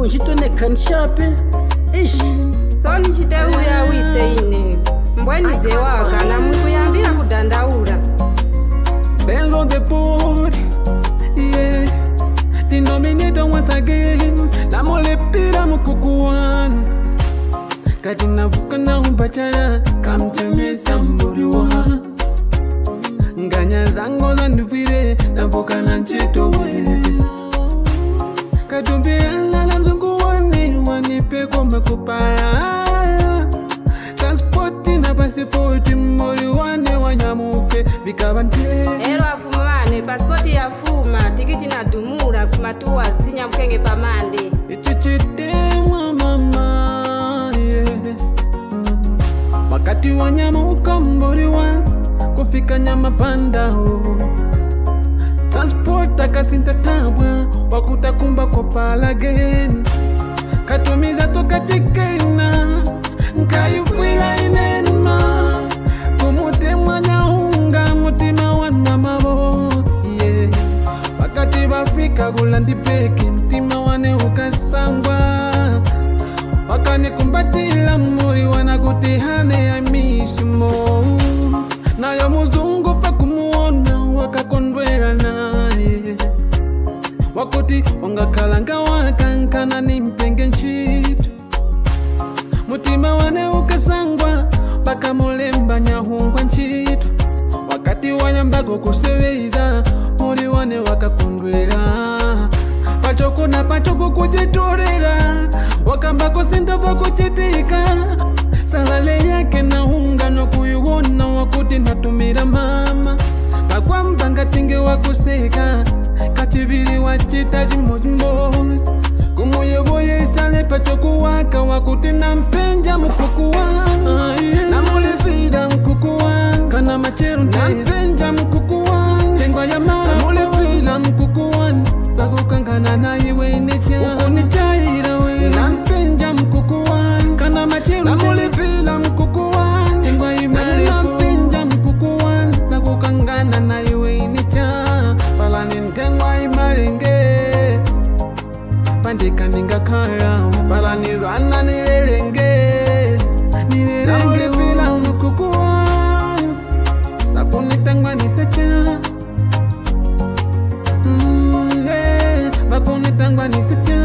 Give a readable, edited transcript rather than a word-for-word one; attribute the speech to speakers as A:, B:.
A: unjitone kanshape ish
B: soni chiteuri awise ine mbweni zewaka na mungu yambira kudandaura
C: Bells on the board, yeah. Denominator once again. Namulepira mukukuwan. Kati navuka na umpachana. Kamtemesa mburiwa. Nganya zango za nduvire. Navuka na nchitowe. Katumbila na mzungu wanipe kwa kupaya. Transporti na pasipoti mburi wanyamuke. Bikabante.
B: ero afumane pasipoti yafuma tikiti na dumura kumatuwa zinyamukenge pamande
C: Ichichitemwa mama, yeah. Wakati wanyamuka mburiwa kufika nyama panda ho. Transport akasinta tabwa wakutakumba kwa palageni. Katumiza toka chikena nkayufila inenma kumute mwanya unga mutima wana mabo, yeah. Wakati wa Afrika gulandi peki mtima wane ukasangwa. Wakani kumbatila muri wana kutihane ya mishimo. Nayo muzungu pa kumuona wakakondwela naye. Wakuti wangakalanga wakankana ni mpenge nchitu. Mutima wane ukasangwa baka mulemba nyahungwa nchitu. Wakati wanyambako kuseweiza muri wane wakakondwela. Pachoko na pachoko kujitorela wakambako sinda wakuchitika. Salale yake na unga no kuyuona wakuti natumira mama. Kakwa mbanga tinge wakuseka kachivili wachita jimojimbosi. Kumuyevoye isale pachoko waka wakuti na mpenja mkukuwa. Na mulifida mkukuwa kana macheru na mpenja mkukuwa. Tengwa ya mara mulifida mkukuwa bakukangana na iwe necha ukunichaira we. Na mpenja mkukuwa kana macheru na mulifida mkukuwa. Tengwa ya mara mpenja mkukuwa bakukangana na iwe necha palani ntengwa imarenge pandika ningakara palani rana nirelenge vila mkukuwa bakunitengwa nisecha bakunitengwa nisecha